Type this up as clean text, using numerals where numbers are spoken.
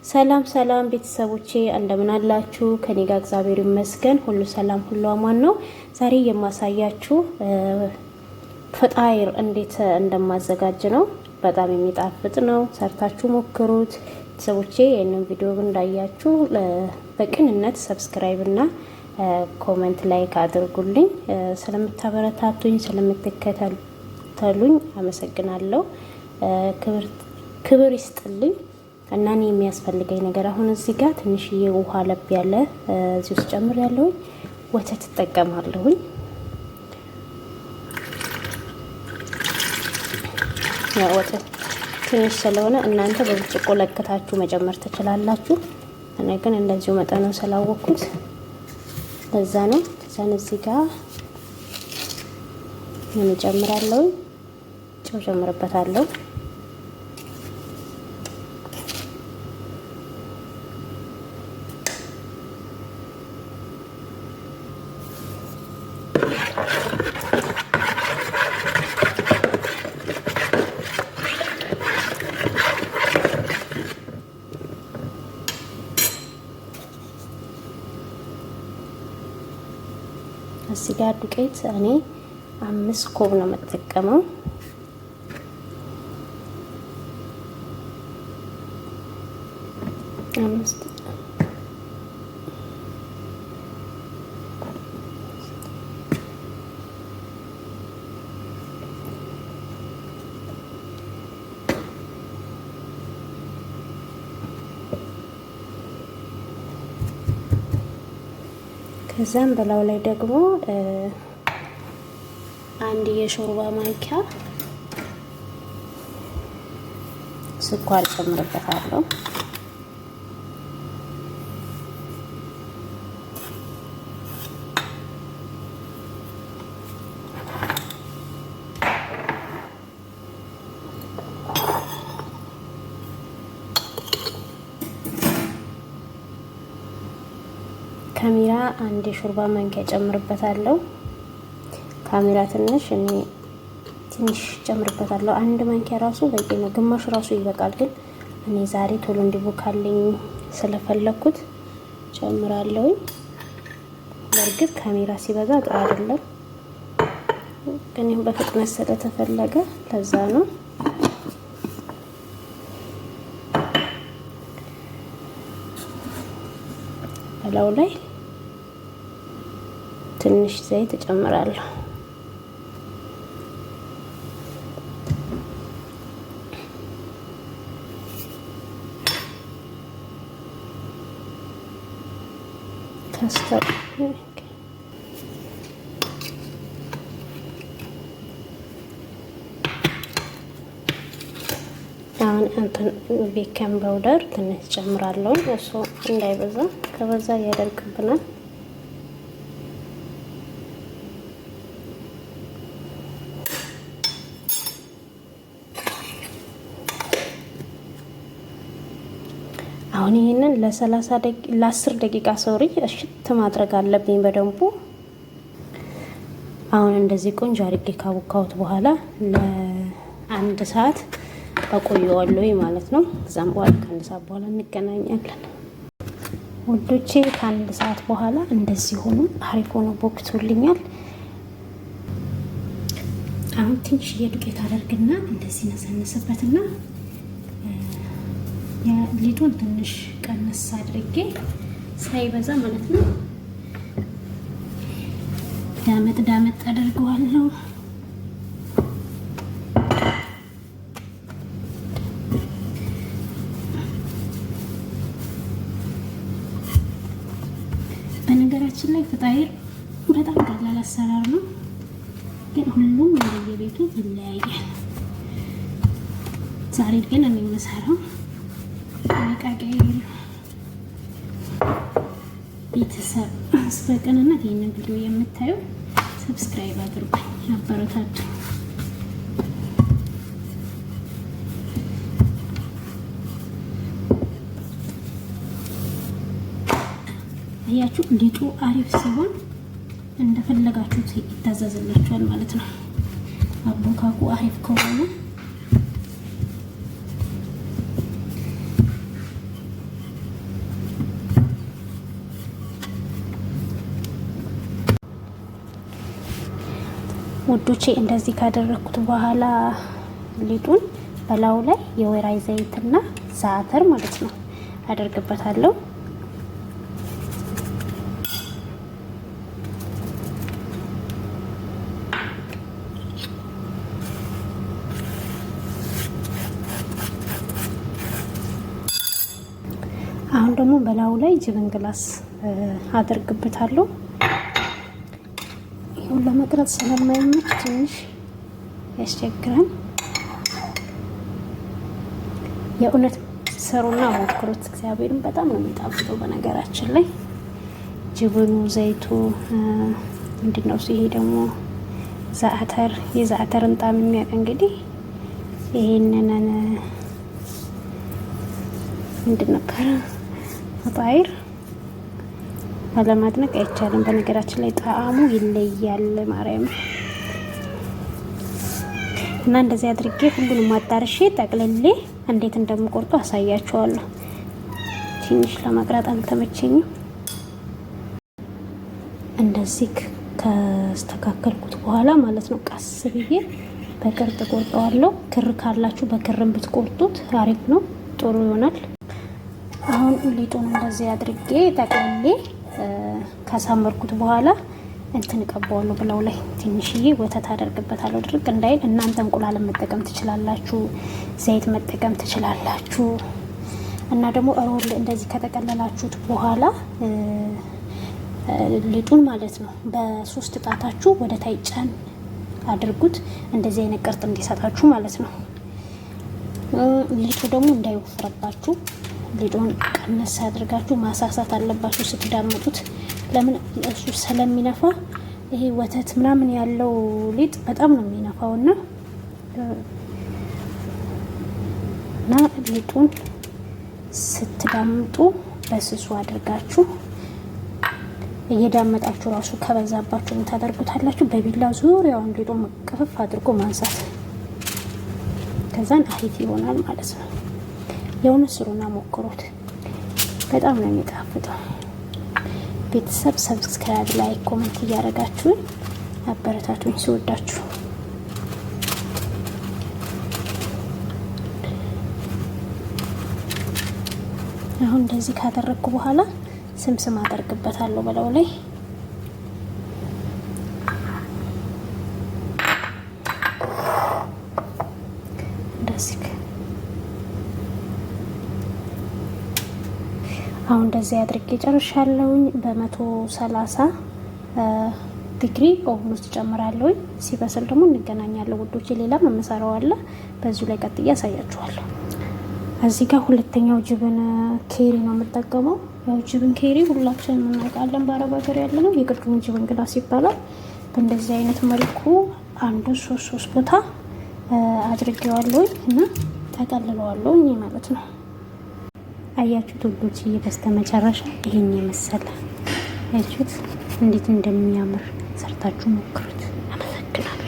ሰላም ሰላም ቤተሰቦቼ እንደምን አላችሁ? ከኔ ጋር እግዚአብሔር ይመስገን ሁሉ ሰላም ሁሉ አማን ነው። ዛሬ የማሳያችሁ ፈጣይር እንዴት እንደማዘጋጅ ነው። በጣም የሚጣፍጥ ነው። ሰርታችሁ ሞክሩት ቤተሰቦቼ። ይሄንን ቪዲዮ እንዳያችሁ በቅንነት ሰብስክራይብ እና ኮሜንት ላይክ አድርጉልኝ። ስለምታበረታቱኝ ስለምትከታተሉኝ አመሰግናለሁ። ክብር ይስጥልኝ። እና እኔ የሚያስፈልገኝ ነገር አሁን እዚህ ጋር ትንሽዬ ውሃ ለብ ያለ እዚህ ውስጥ ጨምሬያለሁ። ወተት እጠቀማለሁ። ያው ወተት ትንሽ ስለሆነ እናንተ በብርጭቆ ለክታችሁ መጨመር ትችላላችሁ። እኔ ግን እንደዚሁ መጠኑን ስላወቅኩት ለዛ ነው። ከዛን እዚህ ጋር ምን እጨምራለሁ? ጨው ጨምርበታለሁ። እዚህ ጋር ዱቄት እኔ 5 ኮብ ነው የምጠቀመው። ከዛም በላው ላይ ደግሞ አንድ የሾርባ ማንኪያ ስኳር ጨምርበታለሁ። ካሜራ አንድ የሾርባ ማንኪያ ጨምርበታለሁ። ካሜራ ትንሽ እኔ ትንሽ ጨምርበታለሁ። አንድ ማንኪያ ራሱ በቂ ነው፣ ግማሽ ራሱ ይበቃል። ግን እኔ ዛሬ ቶሎ እንዲቦካልኝ ስለፈለኩት ጨምራለሁ። በርግጥ ካሜራ ሲበዛ ጥሩ አይደለም፣ ግን ይሄን በፍጥነት ስለተፈለገ ለዛ ነው። በላው ላይ ትንሽ ዘይት እጨምራለሁ። አሁን እንትን ቤኪንግ ፓውደር ትንሽ ጨምራለሁ። እሱ እንዳይበዛ፣ ከበዛ ያደርግብናል። አሁን ይሄንን ለ10 ደቂቃ ሶሪ እሽት ማድረግ አለብኝ በደንቡ። አሁን እንደዚህ ቆንጆ አድርጌ ካቦካሁት በኋላ ለ1 ሰዓት አቆየዋለሁ ማለት ነው። ከዛም በኋላ ከ1 ሰዓት በኋላ እንገናኛለን ውዶቼ። ከ1 ሰዓት በኋላ እንደዚህ ሆኖ አሪፍ ሆኖ ቦክቶልኛል። አሁን ትንሽ የዱቄት አደርግና እንደዚህ ነሰነስበትና ሊጡን ትንሽ ቀነስ አድርጌ ሳይበዛ ማለት ነው ዳመጥ አደርገዋለሁ። በነገራችን ላይ ፈጣይር በጣም ቀላል አሰራር ነው፣ ግን ሁሉም እንደየቤቱ ይለያያል። ዛሬ ግን እኔ የምሰራው ቤተሰብ በቅንነት ይህንን ቪዲዮ የምታዩ ሰብስክራይብ አድርጉኝ፣ አበረታቱ። አያችሁ ሊጡ አሪፍ ሲሆን እንደፈለጋችሁት ይታዘዝላችኋል ማለት ነው። አቦካኩ አሪፍ ከሆነ ውዶቼ እንደዚህ ካደረኩት በኋላ ሊጡን በላዩ ላይ የወይራ ዘይትና ዛተር ማለት ነው አደርግበታለሁ። አሁን ደግሞ በላዩ ላይ ጅብን ግላስ አደርግበታለሁ። ይሁን ለመቅረጽ ስለማይመች ትንሽ ያስቸግራል። የእውነት ሰሩና ሞክሩት። እግዚአብሔርን በጣም ነው የሚጣፍጠው። በነገራችን ላይ ጅብኑ፣ ዘይቱ ምንድነው ይሄ ደግሞ ዛዕተር፣ የዛዕተርን ጣዕም የሚያውቅ እንግዲህ ይሄንን ምንድን ነበር አጣይር አለማድነቅ አይቻልም። በነገራችን ላይ ጣዕሙ ይለያል ማርያም። እና እንደዚህ አድርጌ ሁሉንም አዳርሼ ጠቅልሌ እንዴት እንደምቆርጡ አሳያችኋለሁ። ትንሽ ለመቅረጥ አልተመቸኝም። እንደዚህ ከስተካከልኩት በኋላ ማለት ነው ቀስ ብዬ በቅርጥ ቆርጠዋለሁ። ክር ካላችሁ በክርም ብትቆርጡት አሪፍ ነው፣ ጥሩ ይሆናል። አሁን ሊጡን እንደዚህ አድርጌ ጠቅልሌ ካሳመርኩት በኋላ እንትን ቀባዋለሁ። ብለው ላይ ትንሽዬ ወተት አደርግበታለሁ ድርቅ እንዳይል። እናንተ እንቁላል መጠቀም ትችላላችሁ፣ ዘይት መጠቀም ትችላላችሁ። እና ደግሞ ሮል እንደዚህ ከተቀለላችሁት በኋላ ሊጡን ማለት ነው በ3 ጣታችሁ ወደ ታይ ጫን አድርጉት። እንደዚህ አይነት ቅርጽ እንዲሰጣችሁ ማለት ነው። ሊጡ ደግሞ እንዳይወፍረባችሁ ሊጡን ቀነስ አድርጋችሁ ማሳሳት አለባችሁ ስትዳምጡት። ለምን እሱ ስለሚነፋ ይሄ ወተት ምናምን ያለው ሊጥ በጣም ነው የሚነፋውና ሊጡን ስትዳምጡ በስሱ አድርጋችሁ እየዳመጣችሁ ራሱ ከበዛባችሁ ምን ታደርጉታላችሁ? በቢላ ዙሪያውን ሊጡን መቀፈፍ አድርጎ ማንሳት። ከዛን አሪፍ ይሆናል ማለት ነው። የእውነት ስሩና ሞክሩት። በጣም ነው የሚጣፍጠው። ቤተሰብ ሰብስክራይብ፣ ላይክ፣ ኮሜንት እያደረጋችሁ አበረታቱኝ ሲወዳችሁ። አሁን እንደዚህ ካደረግኩ በኋላ ስምስም አደርግበታለሁ በላዩ ላይ። አሁን እንደዚህ አድርጌ ጨርሻለሁኝ። በ130 ዲግሪ ኦቭን ውስጥ ጨምራለሁ። ሲበስል ደግሞ እንገናኛለን ውዶቼ። ሌላም የምሰራው አለ፣ በዚሁ ላይ ቀጥዬ ያሳያችኋለሁ። እዚህ ጋር ሁለተኛው ጅብን ኬሪ ነው የምጠቀመው። ያው ጅብን ኬሪ ሁላችንም እናውቃለን፣ በአረብ ሀገር ያለ ነው። የቅድሙ ጅብን ግላስ ይባላል። በእንደዚህ አይነት መልኩ አንዱ 3 ቦታ አድርጌዋለሁ እና ተቀልለዋለሁ ማለት ነው። አያችሁት ውዶች፣ በስተመጨረሻ ይሄን የመሰለ አያችሁት እንዴት እንደሚያምር ሰርታችሁ ሞክሩት። አመሰግናለሁ።